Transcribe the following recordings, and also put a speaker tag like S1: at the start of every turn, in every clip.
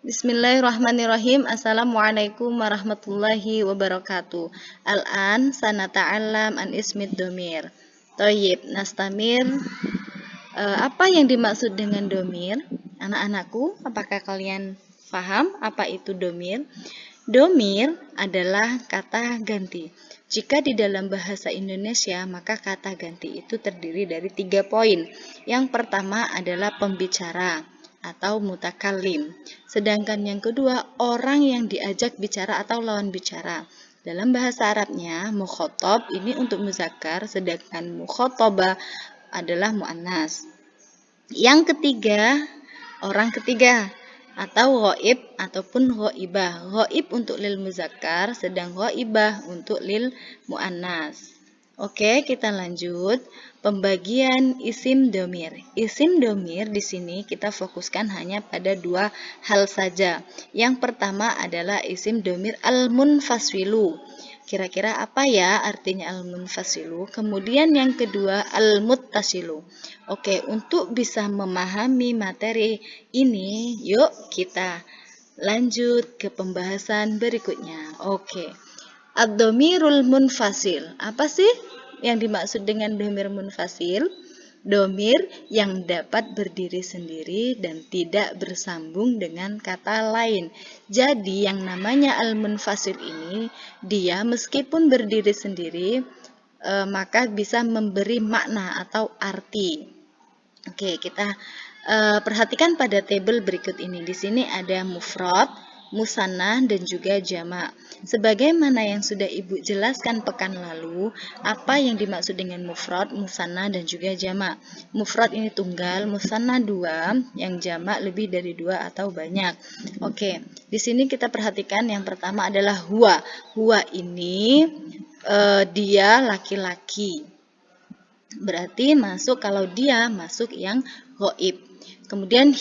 S1: Bismillahirrahmanirrahim. Assalamualaikum warahmatullahi wabarakatuh. Al-an sanata'allam an ismid domir. Toyib, nastamir. Apa yang dimaksud dengan domir? Anak-anakku, apakah kalian paham apa itu domir? Domir adalah kata ganti. Jika di dalam bahasa Indonesia, maka kata ganti itu terdiri dari 3 poin. Yang pertama adalah pembicara atau mutakallim. Sedangkan yang kedua, orang yang diajak bicara atau lawan bicara. Dalam bahasa Arabnya, mukhotob ini untuk muzakkar, sedangkan mukhotobah adalah muannas. Yang ketiga, orang ketiga atau ghaib ataupun ghaibah. Ghaib untuk lil muzakkar, sedang ghaibah untuk lil muannas. Oke, kita lanjut. Pembagian isim domir. Isim domir di sini kita fokuskan hanya pada 2 hal saja. Yang pertama adalah isim domir al-munfasilu. Kira-kira apa ya artinya al-munfasilu? Kemudian yang kedua al-muttasilu. Oke, untuk bisa memahami materi ini, yuk kita lanjut ke pembahasan berikutnya. Oke. Ad-dhamirul munfasil. Apa sih yang dimaksud dengan dhamir munfasil? Dhamir yang dapat berdiri sendiri dan tidak bersambung dengan kata lain. Jadi yang namanya al-munfasil ini, dia meskipun berdiri sendiri, maka bisa memberi makna atau arti. Oke, kita perhatikan pada tabel berikut ini. Di sini ada mufrad, musanna, dan juga jamak. Sebagaimana yang sudah Ibu jelaskan pekan lalu, apa yang dimaksud dengan mufrad, musanna, dan juga jamak. Mufrad ini tunggal, musanna 2, yang jamak lebih dari 2 atau banyak. Oke, di sini kita perhatikan yang pertama adalah huwa. Huwa ini dia laki-laki. Berarti masuk kalau dia masuk yang ghaib. Kemudian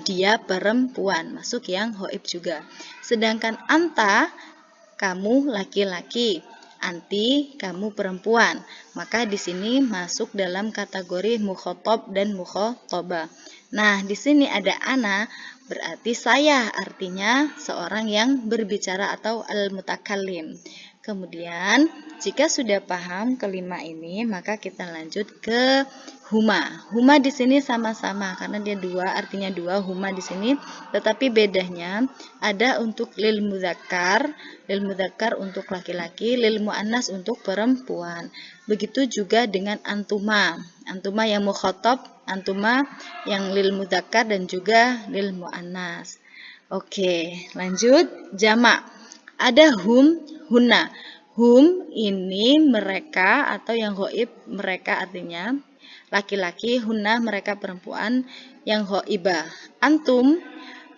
S1: dia perempuan, masuk yang ghaib juga. Sedangkan anta, kamu laki-laki, anti, kamu perempuan. Maka di sini masuk dalam kategori mukhotob dan mukhotobah. Nah, di sini ada ana, berarti saya, artinya seorang yang berbicara atau al-mutakallim. Kemudian, jika sudah paham kelima ini, maka kita lanjut ke huma. Huma di sini sama-sama karena dia 2, artinya 2 huma di sini, tetapi bedanya ada untuk lil mudzakkar untuk laki-laki, lil muannas untuk perempuan. Begitu juga dengan antuma. Antuma yang mukhatab, antuma yang lil mudzakkar dan juga lil muannas. Oke, lanjut jamak. Ada hum, huna. Hum ini mereka atau yang ghaib, mereka artinya laki-laki, huna mereka perempuan, yang ghaibah. Antum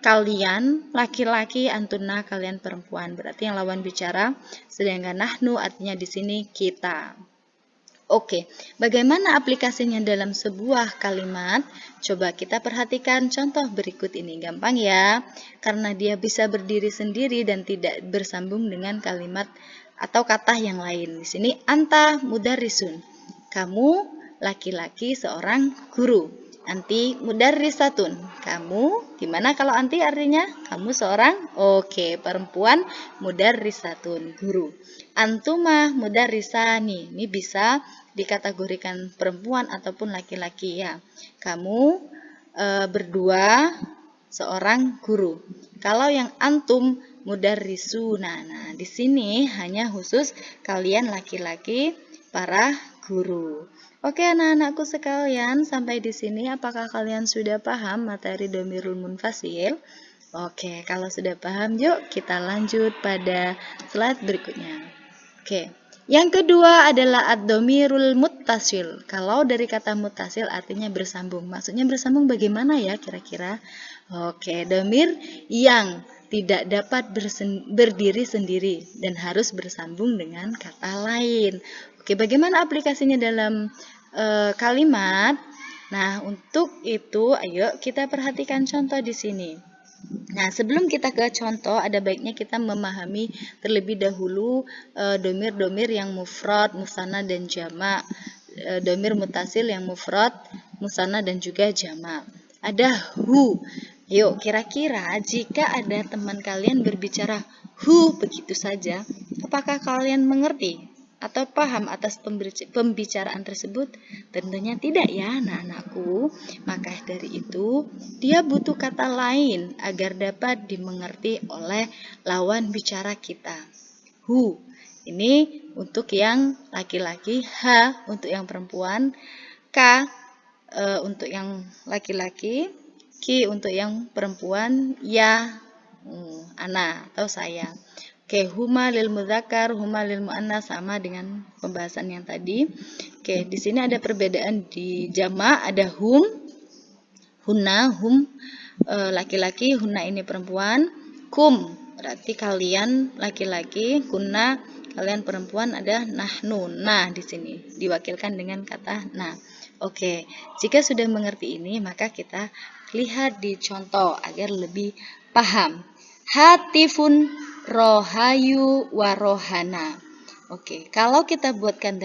S1: kalian laki-laki, antuna kalian perempuan. Berarti yang lawan bicara, sedangkan nahnu artinya di sini kita. Oke, bagaimana aplikasinya dalam sebuah kalimat? Coba kita perhatikan contoh berikut ini. Gampang ya, karena dia bisa berdiri sendiri dan tidak bersambung dengan kalimat atau kata yang lain. Di sini anta mudarrisun. Kamu laki-laki seorang guru. Anti mudarrisatun. Kamu, gimana kalau anti artinya? Kamu seorang, oke, perempuan mudarrisatun, guru. Antuma mudarrisani. Ini bisa dikategorikan perempuan ataupun laki-laki ya. Kamu berdua seorang guru. Kalau yang antum mudarrisuna. Nah, di sini hanya khusus kalian laki-laki para guru. Oke, anak-anakku sekalian, sampai di sini apakah kalian sudah paham materi dhamirul munfasil? Oke, kalau sudah paham, yuk kita lanjut pada slide berikutnya. Oke. Yang kedua adalah ad-dhamirul muttasil. Kalau dari kata muttasil artinya bersambung. Maksudnya bersambung bagaimana ya kira-kira? Oke, dhamir yang tidak dapat berdiri sendiri dan harus bersambung dengan kata lain. Oke, bagaimana aplikasinya dalam kalimat? Nah, untuk itu ayo kita perhatikan contoh di sini. Nah, sebelum kita ke contoh, ada baiknya kita memahami terlebih dahulu domir-domir yang mufrad, musanna, dan jamak. Domir mutasil yang mufrad, musanna, dan juga jamak. Ada hu. Yuk, kira-kira jika ada teman kalian berbicara hu begitu saja, apakah kalian mengerti atau paham atas pembicaraan tersebut? Tentunya tidak ya, anak-anakku. Maka dari itu, dia butuh kata lain agar dapat dimengerti oleh lawan bicara kita. Hu, ini untuk yang laki-laki, ha untuk yang perempuan, ka untuk yang laki-laki, ki untuk yang perempuan, ya ana atau saya. Oke, huma lil mudzakar, huma lil muannas, sama dengan pembahasan yang tadi. Oke, di sini ada perbedaan di jamak, ada hum, hunna, hum laki-laki, hunna ini perempuan, kum berarti kalian laki-laki, kunna kalian perempuan, ada nahnu. Nah, di sini diwakilkan dengan kata nah. Oke, jika sudah mengerti ini, maka kita lihat di contoh agar lebih paham. Hatifun rohayu warohana. Oke, kalau kita buatkan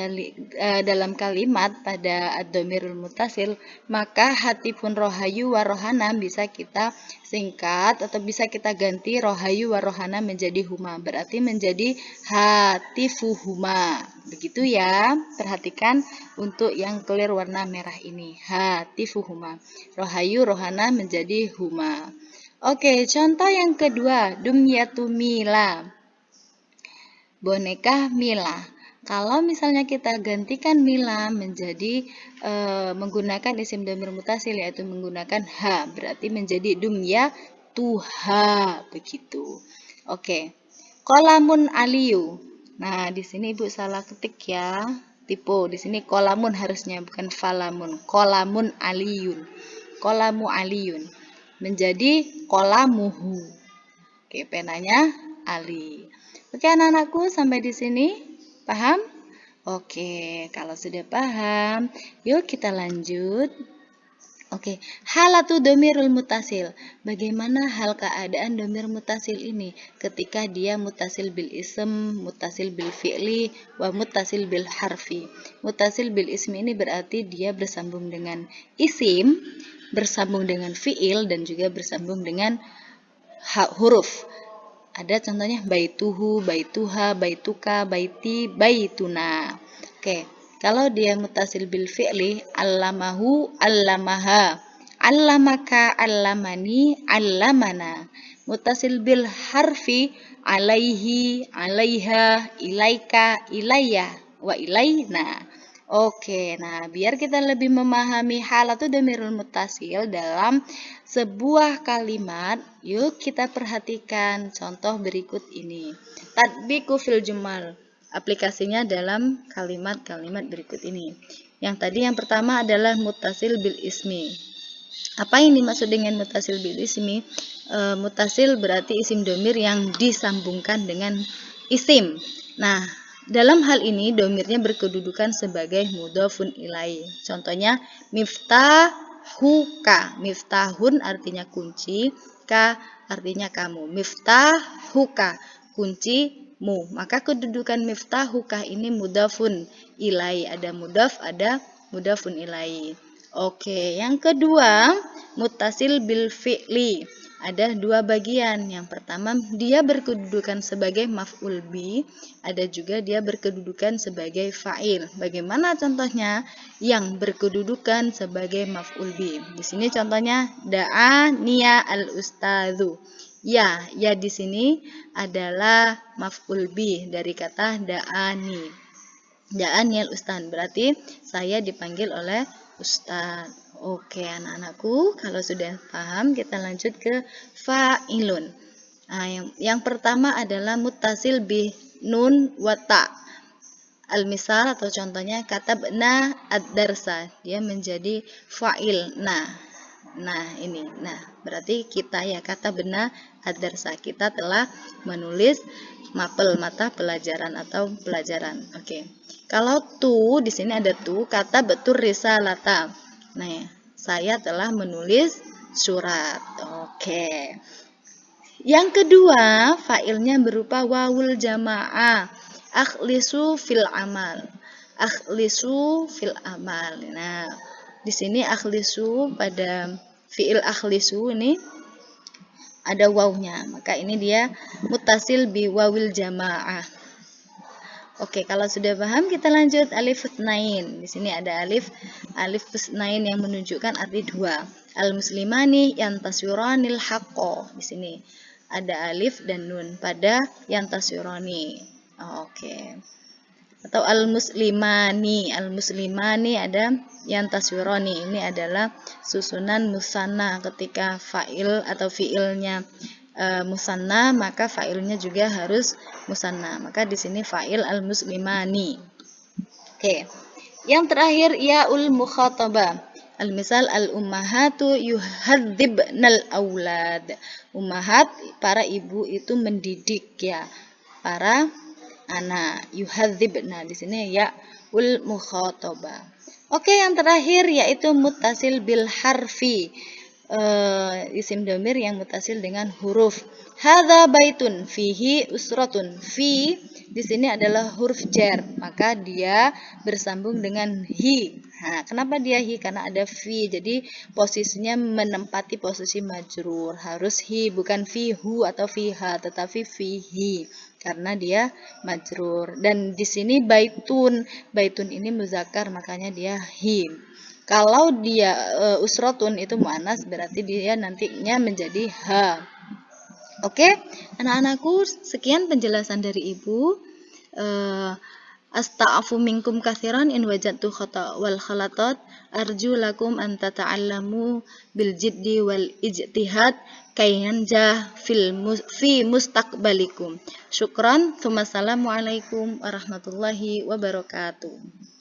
S1: dalam kalimat pada ad-dhamirul muttasil, maka hatifun rohayu warohana bisa kita singkat atau bisa kita ganti rohayu warohana menjadi huma. Berarti menjadi hatifuhuma. Begitu ya. Perhatikan untuk yang clear warna merah ini. Hatifuhuma. Rohayu rohana menjadi huma. Oke, contoh yang kedua, dumyatu mila. Boneka Mila. Kalau misalnya kita gantikan Mila menjadi menggunakan isim dhamir mutasil, yaitu menggunakan ha, berarti menjadi dumya tuha, begitu. Oke. Kolamun aliyu. Nah, di sini Ibu salah ketik ya. Tipe di sini kolamun harusnya, bukan falamun. Kolamun aliyun. Kolamu aliyun menjadi kolamuhu. Oke, penanya Ali. Oke, anak-anakku, sampai di sini paham? Oke, kalau sudah paham, yuk kita lanjut. Oke, halatu dhamirul mutasil. Bagaimana hal keadaan dhamir mutasil ini ketika dia mutasil bil ism, mutasil bil fi'li, wa mutasil bil harfi. Mutasil bil ismi ini berarti dia bersambung dengan isim, bersambung dengan fi'il, dan juga bersambung dengan huruf. Ada contohnya baituhu, baituha, baituka, baiti, baituna. Oke, kalau dia mutasil bil fi'li, allamahu, allamaha, allamaka, allamani, allamana. Mutasil bil harfi, alaihi, alaiha, ilaika, ilayya, wa ilaina. Oke, nah biar kita lebih memahami halatu dhamirul muttasil dalam sebuah kalimat, yuk kita perhatikan contoh berikut ini. Tatbiqu fil jumal. Aplikasinya dalam kalimat-kalimat berikut ini. Yang tadi yang pertama adalah muttasil bil ismi. Apa yang dimaksud dengan muttasil bil ismi? Muttasil berarti isim domir yang disambungkan dengan isim. Nah, dalam hal ini domirnya berkedudukan sebagai mudhofun ilai. Contohnya miftahuka. Miftahun artinya kunci, ka artinya kamu. Miftahuka, kuncimu. Maka kedudukan miftahuka ini mudhofun ilai. Ada mudhaf, ada mudhofun ilai. Oke, yang kedua muttasil bil fi'li. Ada dua bagian. Yang pertama, dia berkedudukan sebagai maf'ul bi, ada juga dia berkedudukan sebagai fa'il. Bagaimana contohnya yang berkedudukan sebagai maf'ul bi? Di sini contohnya da'a niya al-ustadzu. Ya di sini adalah maf'ul bi dari kata da'ani. Da'ani al-ustadz berarti saya dipanggil oleh ustadz. Oke, anak-anakku, kalau sudah paham, kita lanjut ke fa'ilun. Nah, yang pertama adalah muttasil bi nun wa ta. Al-misal atau contohnya katabna ad-darsa, dia menjadi fa'il. Nah ini. Nah, berarti kita ya katabna ad-darsa. Kita telah menulis mapel, mata pelajaran atau pelajaran. Oke. Kalau tu di sini ada tu, kata betul risalata. Nah, saya telah menulis surat. Oke. Yang kedua, fa'ilnya berupa wawul jamaah. Akhlisu fil amal. Akhlisu fil amal. Nah, di sini akhlisu pada fi'il akhlisu ini ada wawnya, maka ini dia muttasil bi wawil jamaah. Oke, kalau sudah paham kita lanjut alif tsnain. Di sini ada alif tsnain yang menunjukkan arti dua. Al muslimani yantasyuranil haqqo. Di sini ada alif dan nun pada yantasyurani. Oke. Atau al muslimani ada yantasyurani. Ini adalah susunan musanna. Ketika fa'il atau fiilnya musanna, maka fa'ilnya juga harus musanna. Maka di sini fa'il al muslimani. Oke. Yang terakhir yaul mukhatabah. Al-misal al-ummahatu yuhadzibnal aulad. Ummahat, para ibu itu mendidik ya para anak. Yuhadzibna, di sini yaul mukhatabah. Oke, yang terakhir yaitu muttasil bil harfi. Isim domir yang muttasil dengan huruf. Hadza baitun fihi usratun. Fi di sini adalah huruf jar, maka dia bersambung dengan hi. Nah, kenapa dia hi? Karena ada fi, jadi posisinya menempati posisi majrur. Harus hi, bukan fihu atau fiha, tetapi fihi karena dia majrur. Dan di sini baitun ini muzakkar, makanya dia hi. Kalau dia usratun itu muannas, berarti dia nantinya menjadi ha. Oke, anak-anakku, sekian penjelasan dari Ibu. Asta'afu minkum katsiran in wajadtu khata wal khalatat. Arju lakum an tata'allamu bil jiddi wal ijtihad kayanjah fi mustaqbalikum. Syukran. Assalamualaikum warahmatullahi wabarakatuh.